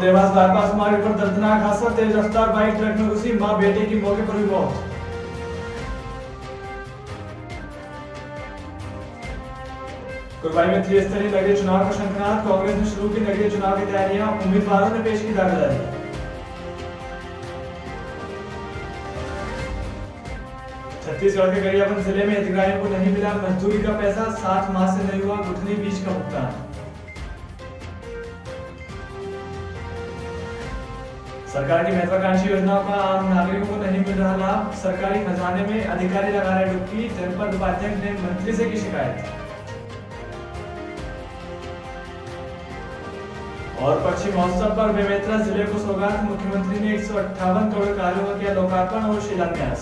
Dewas bypass मार्ग पर दर्दनाक हादसा, तेज रफ्तार बाइक ट्रक में घुसी, मां बेटे की मौके पर हुई मौत। कुरवाई में त्रिस्तरीय नगरीय चुनाव का शंखनाद, कांग्रेस ने शुरू की नगरीय चुनाव की तैयारियां, उम्मीदवारों ने पेश की दावेदारी। छत्तीसगढ़ के गरियाबंद जिले में हितग्राहियों को नहीं मिला मजदूरी का पैसा, 7 माह से नहीं हुआ गुठनी बीज का भुगतान। सरकार की महत्वाकांक्षी योजनाओं का आम नागरिकों को नहीं मिल रहा लाभ, सरकारी खजाने में अधिकारी लगा रहे डुबकी, जनपद उपाध्यक्ष ने मंत्री से की शिकायत। और पक्षी महोत्सव पर बेमेतरा जिले को सौगात, मुख्यमंत्री ने 158 करोड़ कार्यों का किया लोकार्पण और शिलान्यास।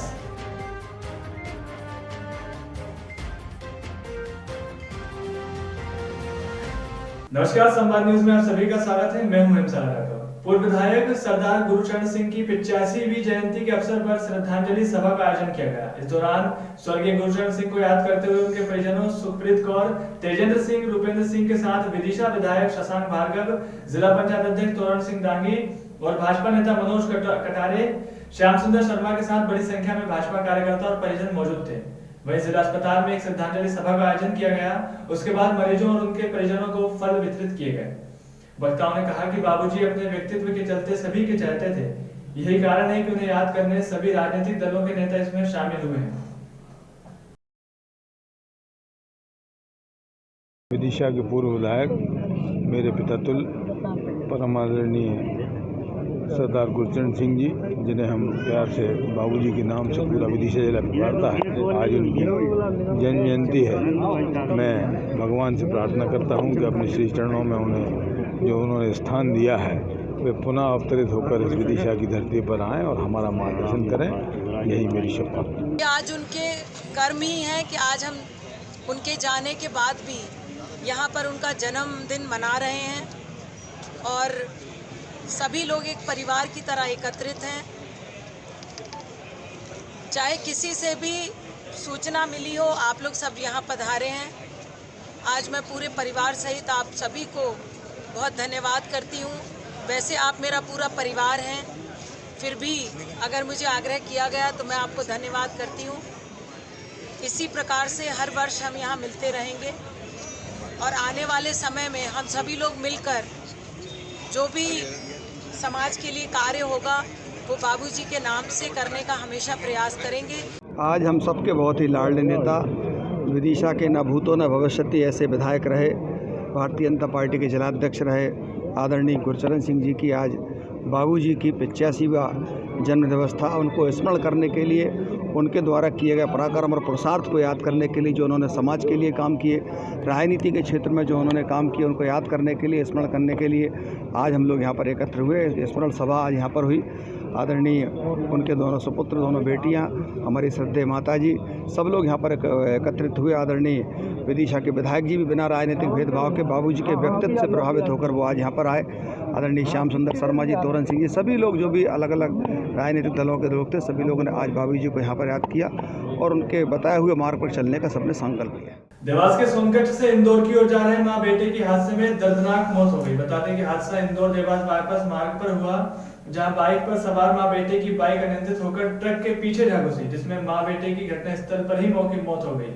नमस्कार, संवाद न्यूज में आप सभी का स्वागत है। मैं हूं हिमसागर राठौर। पूर्व विधायक सरदार गुरुचरण सिंह की 85वीं जयंती के अवसर पर श्रद्धांजलि सभा का आयोजन किया गया। इस दौरान स्वर्गीय गुरुचरण सिंह को याद करते हुए उनके परिजनों सुखप्रीत कौर, तेजेंद्र सिंह, रूपेंद्र सिंह के साथ विदिशा विधायक शशांक भार्गव, जिला पंचायत अध्यक्ष तोरण सिंह डांगी और भाजपा नेता मनोज कटारे, श्याम सुंदर शर्मा के साथ बड़ी संख्या में भाजपा कार्यकर्ता और परिजन मौजूद थे। वहीं जिला अस्पताल में एक श्रद्धांजलि सभा का आयोजन किया गया। उसके बाद मरीजों और उनके परिजनों को फल वितरित किए गए। वक्ताओं ने कहा कि बाबूजी अपने व्यक्तित्व के चलते सभी के चाहते थे। यही कारण है कि उन्हें याद करने सभी राजनीतिक दलों के नेता इसमें शामिल हुए हैं। विदिशा के पूर्व विधायक मेरे पिता तुल परम आदरणीय सरदार गुरुचरण सिंह जी, जिन्हें हम प्यार से बाबूजी के नाम से पूरा विदिशा जिला पुकारता है, आज उनकी जन्म जयंती है। मैं भगवान से प्रार्थना करता हूं कि अपने श्री चरणों में उन्हें जो उन्होंने स्थान दिया है वे पुनः अवतरित होकर इस विदिशा की धरती पर आएँ और हमारा मार्गदर्शन करें। यही मेरी शपथ। आज उनके कर्म ही है कि आज हम उनके जाने के बाद भी यहाँ पर उनका जन्मदिन मना रहे हैं और सभी लोग एक परिवार की तरह एकत्रित हैं। चाहे किसी से भी सूचना मिली हो, आप लोग सब यहाँ पधारे हैं। आज मैं पूरे परिवार सहित आप सभी को बहुत धन्यवाद करती हूँ। वैसे आप मेरा पूरा परिवार हैं, फिर भी अगर मुझे आग्रह किया गया तो मैं आपको धन्यवाद करती हूँ। इसी प्रकार से हर वर्ष हम यहाँ मिलते रहेंगे और आने वाले समय में हम सभी लोग मिलकर जो भी समाज के लिए कार्य होगा वो बाबूजी के नाम से करने का हमेशा प्रयास करेंगे। आज हम सबके बहुत ही लाडले नेता, विदिशा के न भूतो न भविष्यति ऐसे विधायक रहे, भारतीय जनता पार्टी के जिलाध्यक्ष रहे आदरणीय गुरुचरण सिंह जी की आज बाबूजी की 85वां जन्म दिवस था। उनको स्मरण करने के लिए, उनके द्वारा किए गए पराक्रम और पुरुषार्थ को याद करने के लिए, जो उन्होंने समाज के लिए काम किए, राजनीति के क्षेत्र में जो उन्होंने काम किए, उनको याद करने के लिए, स्मरण करने के लिए आज हम लोग यहाँ पर एकत्र हुए। स्मरण सभा आज यहाँ पर हुई। आदरणीय उनके दोनों सुपुत्र, दोनों बेटियां, हमारी श्रद्धेय माता जी, सब लोग यहाँ पर एकत्रित हुए। आदरणीय विदिशा के विधायक जी भी बिना राजनीतिक भेदभाव के बाबूजी के व्यक्तित्व से प्रभावित होकर वो आज यहाँ पर आए। आदरणीय श्याम सुंदर शर्मा जी, तोरण सिंह जी, सभी लोग जो भी अलग अलग राजनीतिक दलों के लोग थे, सभी लोगों ने आज बाबूजी को यहाँ पर याद किया और उनके बताए हुए मार्ग पर चलने का सबने संकल्प लिया। देवास के सोनकच्छ से इंदौर की ओर जा रहे मां बेटे की हादसे में दर्दनाक मौत हो गई। बता दें कि हादसा इंदौर देवास बाईपास मार्ग पर हुआ, जहां बाइक पर सवार मां बेटे की बाइक अनियंत्रित होकर ट्रक के पीछे जा घुसी, जिसमें मां बेटे की घटनास्थल पर ही मौत हो गई।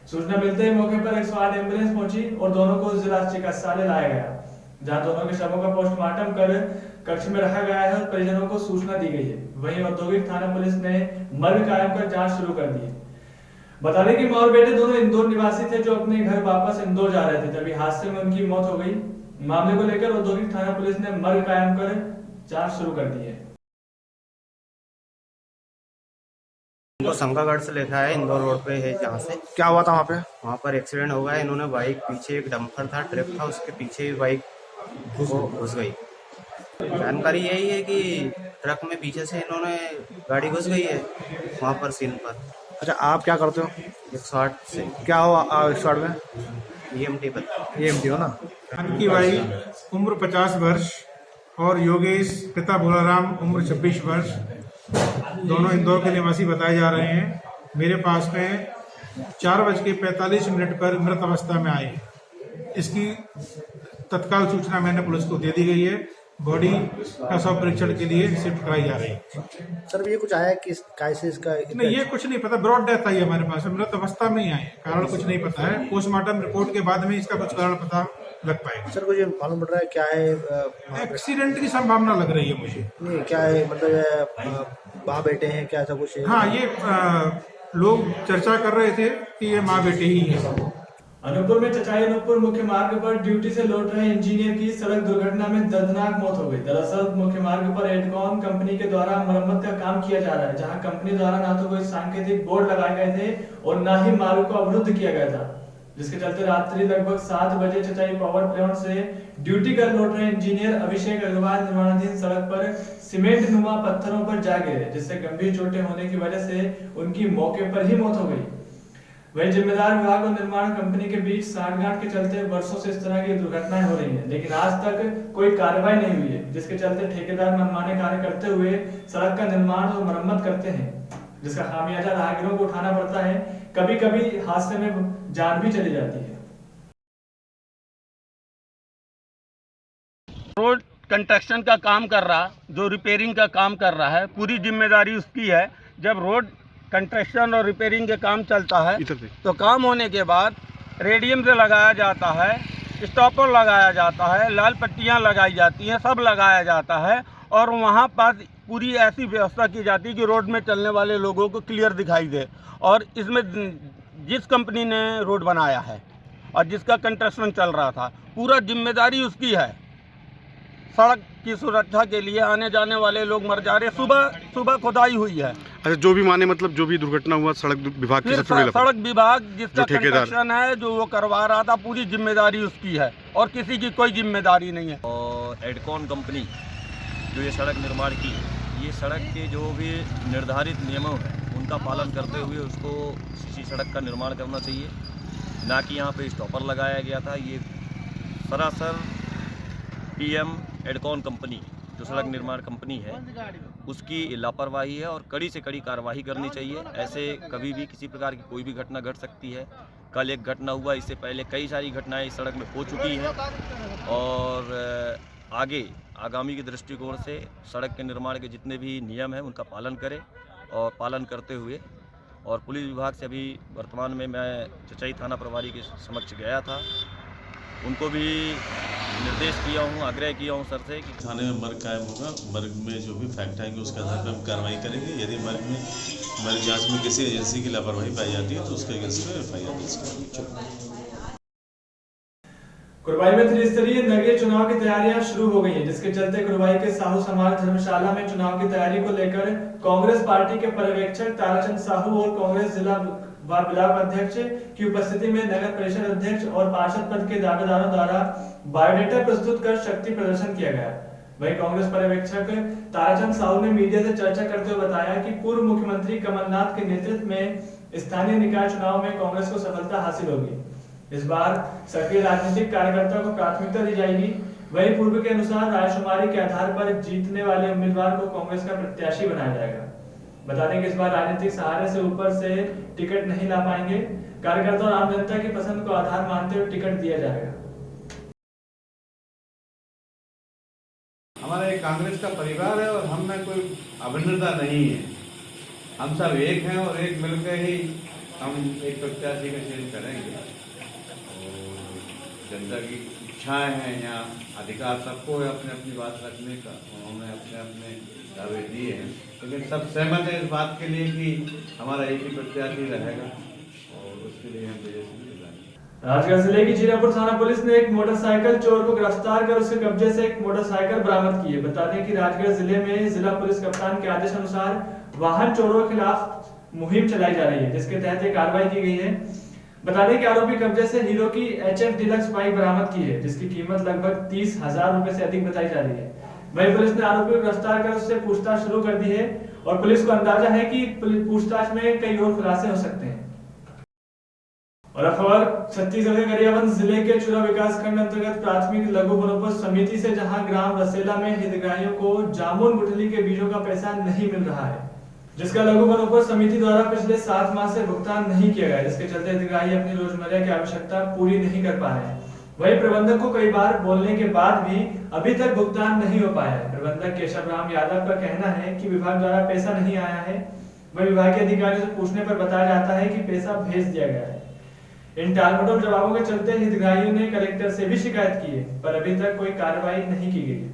सूचना मिलते ही मौके पर 108 एम्बुलेंस पहुंची और दोनों को जिला चिकित्सालय लाया गया, जहां दोनों के शवों का पोस्टमार्टम कर कक्ष में रखा गया है और परिजनों को सूचना दी गई है। वहीं औद्योगिक थाना पुलिस ने मर्ग कायम कर जांच शुरू कर दी है। बता दें कि मां और बेटे दोनों इंदौर निवासी थे, जो अपने घर वापस इंदौर जा रहे थे, तभी हादसे में उनकी मौत हो गई। मामले को लेकर औद्योगिक थाना पुलिस ने मर्ग कायम कर जांच शुरू कर दी है। इनको शंकागढ़ से लेकर आया, इंदौर रोड पे है जहाँ से। क्या हुआ था वहाँ पे? वहाँ पर एक्सीडेंट हो गया। इन्होंने बाइक पीछे, एक डंपर था, ट्रक था, उसके पीछे बाइक घुस गई। जानकारी यही है कि ट्रक में पीछे से इन्होंने गाड़ी घुस गई है वहाँ पर सीन पर। अच्छा, आप क्या करते हो? 108 से। क्या हुआ 108 में? EMT पर। EMT हो ना? जानकी बाई उम्र 50 वर्ष और योगेश पिता भोलाराम उम्र 26 वर्ष, दोनों इंदौर के निवासी बताए जा रहे हैं। मेरे पास में 4:45 पर मृत अवस्था में आए। इसकी तत्काल सूचना मैंने पुलिस को दे दी गई है। बॉडी का शव परीक्षण के लिए शिफ्ट कराई जा रही है। सर ये कुछ आया है किस कैसे इसका नहीं, ये कुछ नहीं पता, ब्रॉड डेथ आई हमारे पास, मृत अवस्था में ही आई है, कारण कुछ नहीं पता है। पोस्टमार्टम रिपोर्ट के बाद में इसका कुछ कारण पता लग पाएगा। सर कुछ मालूम पड़ रहा है क्या है? एक्सीडेंट की संभावना लग रही है मुझे। नहीं क्या है मतलब माँ बेटे हैं क्या, ऐसा कुछ है? हाँ, ये लोग चर्चा कर रहे थे कि ये माँ बेटे ही है। अनूपपुर में चचाई अनूपपुर मुख्य मार्ग पर ड्यूटी से लौट रहे इंजीनियर की सड़क दुर्घटना में दर्दनाक मौत हो गई। दरअसल मुख्य मार्ग पर एडकॉन कंपनी के द्वारा मरम्मत का काम किया जा रहा है, जहां कंपनी द्वारा ना तो कोई सांकेतिक बोर्ड लगाए गए थे और ना ही मार्ग को अवरुद्ध किया गया था, जिसके चलते रात्रि लगभग 7 बजे चचाई पावर प्लांट से ड्यूटी कर लौट रहे इंजीनियर अभिषेक अग्रवाल निर्माणाधीन सड़क पर सीमेंट नुमा पत्थरों पर जा गिरे, जिससे गंभीर चोटें होने की वजह से उनकी मौके पर ही मौत हो गई। वही जिम्मेदार विभाग और निर्माण कंपनी के बीच सांठगांठ के चलते वर्षों से इस तरह की दुर्घटनाएं हो रही हैं, लेकिन आज तक कोई कार्रवाई नहीं हुई है, जिसके चलते ठेकेदार मनमाने कार्य करते हुए सड़क का निर्माण और मरम्मत करते हैं, जिसका खामियाजा राहगीरों को उठाना पड़ता है। कभी कभी हादसे में जान भी चली जाती है। रोड कंस्ट्रक्शन का काम कर रहा, जो रिपेयरिंग का काम कर रहा है, पूरी जिम्मेदारी उसकी है। जब रोड कंस्ट्रक्शन और रिपेयरिंग के काम चलता है तो काम होने के बाद रेडियम से लगाया जाता है, स्टॉपर लगाया जाता है, लाल पट्टियां लगाई जाती हैं, सब लगाया जाता है और वहां पर पूरी ऐसी व्यवस्था की जाती है कि रोड में चलने वाले लोगों को क्लियर दिखाई दे। और इसमें जिस कंपनी ने रोड बनाया है और जिसका कंस्ट्रक्शन चल रहा था, पूरा जिम्मेदारी उसकी है। सड़क की सुरक्षा के लिए आने जाने वाले लोग मर जा रहे। सुबह खुदाई हुई है। अच्छा, जो भी माने मतलब जो भी दुर्घटना हुआ सड़क विभाग की सबसे बड़ी सड़क विभाग जिसका कंस्ट्रक्शन है, जो वो करवा रहा था, पूरी जिम्मेदारी उसकी है और किसी की कोई जिम्मेदारी नहीं है। और एडकॉन कंपनी जो ये सड़क निर्माण की, ये सड़क के जो भी निर्धारित नियमों हैं उनका पालन करते हुए उसको इसी सड़क का निर्माण करना चाहिए, ना कि यहाँ पे स्टॉपर लगाया गया था। ये सरासर पीएम एडकॉन कंपनी जो सड़क निर्माण कंपनी है उसकी लापरवाही है और कड़ी से कड़ी कार्रवाई करनी चाहिए। ऐसे कभी भी किसी प्रकार की कोई भी घटना घट सकती है। कल एक घटना हुआ, इससे पहले कई सारी घटनाएं इस सड़क में हो चुकी हैं और आगामी के दृष्टिकोण से सड़क के निर्माण के जितने भी नियम हैं उनका पालन करें और पालन करते हुए। और पुलिस विभाग से अभी वर्तमान में मैं चचाई थाना प्रभारी के समक्ष गया था, उनको भी निर्देश किया हूँ, आग्रह किया हूँ सर से कि थाने में मर्ग कायम होगा। मर्ग में जो भी फैक्ट आएंगे उसके आधार पर हम कार्रवाई करेंगे। यदि मर्ग जांच में किसी एजेंसी की लापरवाही पाई जाती है तो उसके अगेंस्ट में एफआईआर दर्ज करेंगे। कुरवाई में त्रिस्तरीय नगरीय चुनाव की तैयारियां शुरू हो गई हैं, जिसके चलते कुरवाई के साहू समाज धर्मशाला में चुनाव की तैयारी को लेकर कांग्रेस पार्टी के पर्यवेक्षक ताराचंद साहू और कांग्रेस जिला व ब्लॉक अध्यक्ष की उपस्थिति में नगर परिषद अध्यक्ष और पार्षद पद के दावेदारों द्वारा बायोडेटा प्रस्तुत कर शक्ति प्रदर्शन किया गया। वहीं कांग्रेस पर्यवेक्षक ताराचंद साहू ने मीडिया से चर्चा करते हुए बताया कि पूर्व मुख्यमंत्री कमलनाथ के नेतृत्व में स्थानीय निकाय चुनाव में कांग्रेस को सफलता हासिल होगी। इस बार सक्रिय राजनीतिक कार्यकर्ता को प्राथमिकता दी जाएगी। वहीं पूर्व के अनुसार रायशुमारी के आधार पर जीतने वाले उम्मीदवार को कांग्रेस का प्रत्याशी बनाया जाएगा। बता दें कि इस बार राजनीतिक सहारे से ऊपर से टिकट नहीं ला पाएंगे। कार्यकर्ता और आम जनता की पसंद को आधार मानते हुए टिकट दिया जाएगा। हमारा एक कांग्रेस का परिवार है और हम में कोई अभिन्नता नहीं है। हम सब एक हैं और एक मिलकर ही हम एक प्रत्याशी का चयन करेंगे। और जनता की इच्छाएं हैं, यहाँ अधिकार सबको है अपने अपनी बात रखने का। उन्होंने अपने अपने दावे दिए हैं, लेकिन सब सहमत है इस बात के लिए कि हमारा एक ही प्रत्याशी रहेगा और उसके लिए हम विजय सिंह दिलाएंगे। राजगढ़ जिले की जीरापुर थाना पुलिस ने एक मोटरसाइकिल चोर को गिरफ्तार कर उसके कब्जे से एक मोटरसाइकिल बरामद की है। बता दें कि राजगढ़ जिले में जिला पुलिस कप्तान के आदेश अनुसार वाहन चोरों के खिलाफ मुहिम चलाई जा रही है, जिसके तहत एक कार्रवाई की गई है। बता दें कि आरोपी कब्जे से हीरो की HF डिलक्स बाइक बरामद की है, जिसकी कीमत लगभग 30,000 रुपए से अधिक बताई जा रही है। वहीं पुलिस ने आरोपी को गिरफ्तार कर उससे पूछताछ शुरू कर दी है और पुलिस को अंदाजा है कि पूछताछ में कई और खुलासे हो सकते हैं। और खबर छत्तीसगढ़ के गरियाबंद जिले के चुरा विकास खंड अंतर्गत प्राथमिक लघु वनोपज समिति से जहां ग्राम रसेला में हितग्राहियों को जामुन गुठली के बीजों का पैसा नहीं मिल रहा है, जिसका लघु वनोपज समिति द्वारा पिछले 7 माह से भुगतान नहीं किया गया, जिसके चलते हितग्राही अपनी रोजमर्रा की आवश्यकता पूरी नहीं कर पा रहे हैं। वहीं प्रबंधक को कई बार बोलने के बाद भी अभी तक भुगतान नहीं हो पाया है। प्रबंधक केशव राम यादव का कहना है कि विभाग द्वारा पैसा नहीं आया है। वहीं विभाग के अधिकारियों से पूछने पर बताया जाता है कि पैसा भेज दिया गया है। इन टालमटोल जवाबों के चलते हितग्राहियों ने कलेक्टर से भी शिकायत की है, पर अभी तक कोई कार्रवाई नहीं की गई।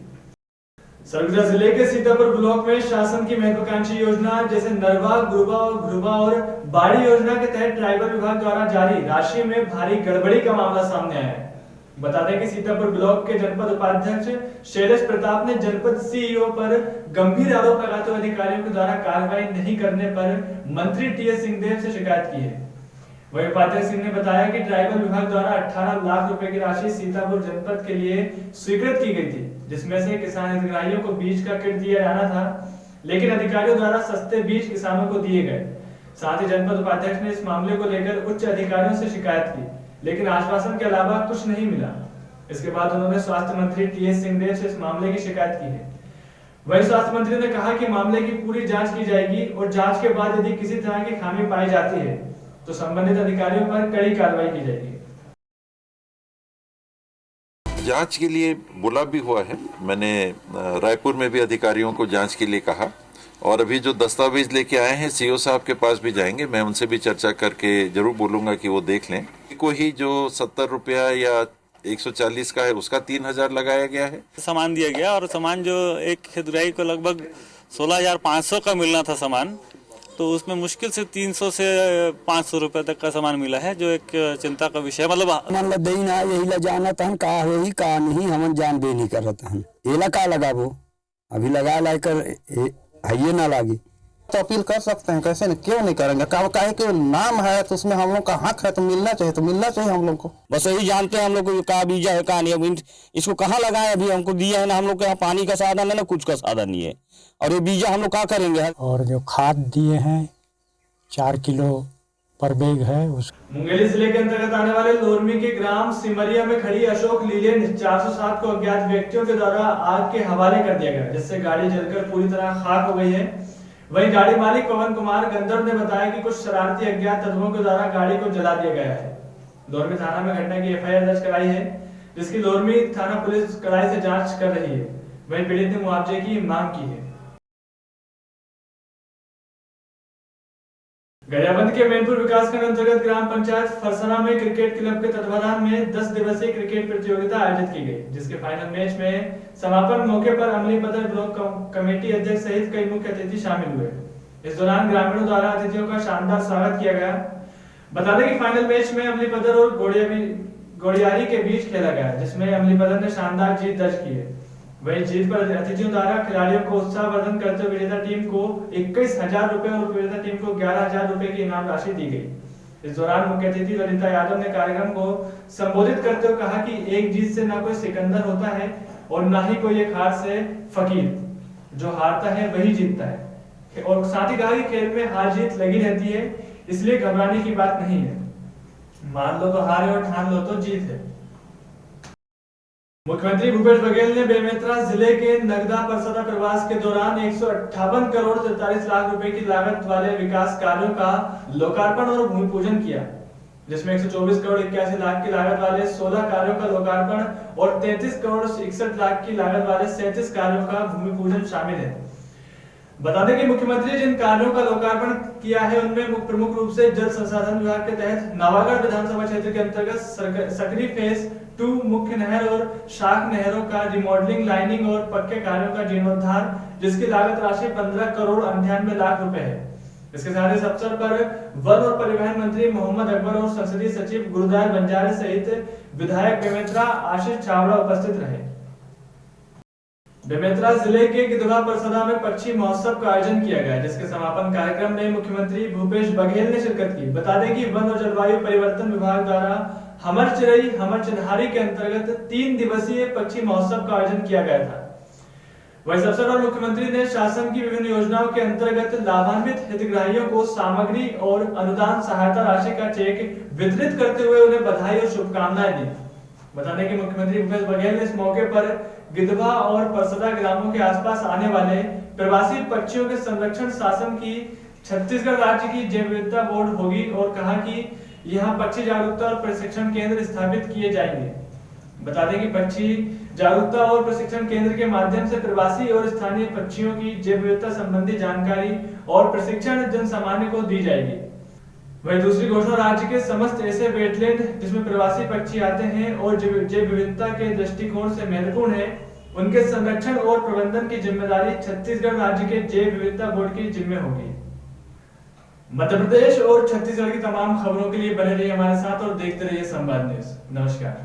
सरगुजा जिले के सीतापुर ब्लॉक में शासन की महत्वाकांक्षी योजना जैसे नरवा, गुरबा और घुरबा और बाड़ी योजना के तहत ट्राइबल विभाग द्वारा जारी राशि में भारी गड़बड़ी का मामला सामने आया है। बता दें कि सीतापुर ब्लॉक के जनपद उपाध्यक्ष शैलेश प्रताप ने जनपद सीईओ पर गंभीर आरोप लगाते हुए अधिकारियों के द्वारा कार्रवाई नहीं करने पर मंत्री टीएस सिंहदेव से शिकायत की है। वहीं उपाध्यक्ष सिंह ने बताया कि ट्राइबल विभाग द्वारा 18 लाख रुपए की राशि सीतापुर जनपद के लिए स्वीकृत की गई थी, जिसमें से किसान हितग्राहियों को बीज का किट दिया जाना था, लेकिन अधिकारियों द्वारा सस्ते बीज किसानों को दिए गए। साथ ही जनपद उपाध्यक्ष ने इस मामले को लेकर उच्च अधिकारियों से शिकायत की, लेकिन आश्वासन के अलावा कुछ नहीं मिला। इसके बाद उन्होंने स्वास्थ्य मंत्री टीएस सिंहदेव से इस मामले की शिकायत की है। वहीं स्वास्थ्य मंत्री ने कहा कि मामले की पूरी जांच की जाएगी और जांच के बाद यदि किसी तरह की खामी पाई जाती है तो संबंधित अधिकारियों पर कड़ी कार्रवाई की जाएगी। जांच के लिए बुला भी हुआ है। मैंने रायपुर में भी अधिकारियों को जांच के लिए कहा और अभी जो दस्तावेज लेके आए हैं सीओ साहब के पास भी जाएंगे। मैं उनसे भी चर्चा करके जरूर बोलूंगा कि वो देख लें। कोई जो 70 रुपया या 140 का है उसका 3000 लगाया गया है। सामान दिया गया और सामान जो एक हितग्राही को लगभग 16,500 का मिलना था सामान, तो उसमें मुश्किल से 300 से 500 रुपए तक का सामान मिला है, जो एक चिंता का विषय। मतलब देना यही ला जाना था का होई का नहीं हम जान दे नहीं कर रहा था। एला का लगा वो अभी लगा ला कर ये ना लागी तो अपील कर सकते हैं, कैसे नहीं, क्यों नहीं करेंगे। काहे कि नाम है तो उसमें हम लोग का हक है, तो मिलना चाहिए हम लोग को। बस यही जानते हैं हम लोग को का बीजा है का नहीं। इसको कहाँ लगाए अभी हमको दिया है ना, हम लोग के यहाँ पानी का साधन है ना कुछ का साधन नहीं है, और ये बीजा हम लोग क्या करेंगे। और जो खाद दिए हैं 4 किलो पर बैग है। मुंगेली जिले के अंतर्गत आने वाले लोरमी के ग्राम सिमरिया में खड़ी अशोक लीलैंड 407 को अज्ञात व्यक्तियों के द्वारा आग के हवाले कर दिया गया, जिससे गाड़ी जलकर पूरी तरह खाक हो गई है। वहीं गाड़ी मालिक पवन कुमार गंधर्व ने बताया कि कुछ शरारती अज्ञात तत्वों के द्वारा गाड़ी को जला दिया गया है। लोरमी थाना में घटना की एफआईआर दर्ज कराई है, जिसकी लोरमी थाना पुलिस कड़ाई से जांच कर रही है। वहीं पीड़ित ने मुआवजे की मांग की है। गरियाबंद के मैनपुर विकासखंड अंतर्गत ग्राम पंचायत फरसना में क्रिकेट क्लब के तत्वाधान में 10 दिवसीय क्रिकेट प्रतियोगिता आयोजित की गई, जिसके फाइनल मैच में समापन मौके पर अमली पदर ब्लॉक कमेटी अध्यक्ष सहित कई मुख्य अतिथि शामिल हुए। इस दौरान ग्रामीणों द्वारा अतिथियों का शानदार स्वागत किया गया। बता दें कि फाइनल मैच में अमली पदर और गोड़ियारी के बीच खेला गया, जिसमें अमली पदर ने शानदार जीत दर्ज की है। वहीं जीत पर अतिथियों द्वारा खिलाड़ियों को उत्साहवर्धन करते हुए विजेता टीम को 21,000 रुपए और विजेता टीम को 11,000 रुपए की इनाम राशि दी गई। इस दौरान मुख्य अतिथि ललिता यादव ने कार्यक्रम को संबोधित करते हुए कहा कि एक जीत से ना कोई सिकंदर होता है और ना ही कोई एक हार से फकीर। जो हारता है वही जीतता है। और साथ ही कहा कि खेल में हार जीत लगी रहती है, इसलिए घबराने की बात नहीं है। मान लो तो हार है और ठान लो तो जीत है। मुख्यमंत्री भूपेश बघेल ने बेमेतरा जिले के नगदा परसदा प्रवास के दौरान 158 करोड़ 43 लाख रुपए की लागत वाले विकास कार्यों का लोकार्पण और भूमि पूजन किया, जिसमें 124 करोड़ 81 लाख की लागत वाले 16 कार्यों का लोकार्पण और 33 करोड़ 61 लाख की लागत वाले 37 कार्यों का भूमि पूजन शामिल है। बता दें कि मुख्यमंत्री जिन कार्यों का लोकार्पण किया है उनमें प्रमुख रूप से जल संसाधन विभाग के तहत नवागढ़ विधानसभा क्षेत्र के अंतर्गत सकरी फेज 2 मुख्य नहर और शाख नहरों का रिमॉडलिंग, लाइनिंग और पक्के कार्यों का जीर्णोद्धार, जिसकी लागत राशि 15 करोड़ 98 लाख रुपए है। इसके साथ इस अवसर पर वन और परिवहन मंत्री मोहम्मद अकबर और संसदीय सचिव गुरुदार बंजारे सहित विधायक बेमेतरा आशीष छाबड़ा उपस्थित रहे। बेमेतरा जिले के गिधवा परसदा में पक्षी महोत्सव का आयोजन किया गया, जिसके समापन कार्यक्रम में मुख्यमंत्री भूपेश बघेल ने शिरकत की। बता दें कि वन और जलवायु परिवर्तन विभाग द्वारा हमर चिरई हमर चिन्हारी के अंतर्गत 3 दिवसीय पक्षी महोत्सव का आयोजन किया गया था। वहीं इस अवसर पर मुख्यमंत्री ने शासन की विभिन्न योजनाओं के अंतर्गत लाभान्वित हितग्राहियों को सामग्री और अनुदान सहायता राशि का चेक वितरित करते हुए उन्हें बधाई और शुभकामनाएं दी। बता दें कि मुख्यमंत्री भूपेश बघेल ने इस मौके पर गिधवा और परसदा ग्रामों के आसपास आने वाले प्रवासी पक्षियों के संरक्षण शासन की छत्तीसगढ़ राज्य की जैव विविधता बोर्ड होगी और कहा कि यहाँ पक्षी जागरूकता और प्रशिक्षण केंद्र स्थापित किए जाएंगे। बता दें कि पक्षी जागरूकता और प्रशिक्षण केंद्र के माध्यम से प्रवासी और स्थानीय पक्षियों की जैव विविधता संबंधी जानकारी और प्रशिक्षण जन सामान्य को दी जाएगी। वही दूसरी घोषणा, राज्य के समस्त ऐसे वेटलैंड जिसमें प्रवासी पक्षी आते हैं और जैव विविधता के दृष्टिकोण से महत्वपूर्ण है, उनके संरक्षण और प्रबंधन की जिम्मेदारी छत्तीसगढ़ राज्य के जैव विविधता बोर्ड की जिम्मे होगी। मध्य प्रदेश और छत्तीसगढ़ की तमाम खबरों के लिए बने रहिए हमारे साथ और देखते रहिए संवाद न्यूज। नमस्कार।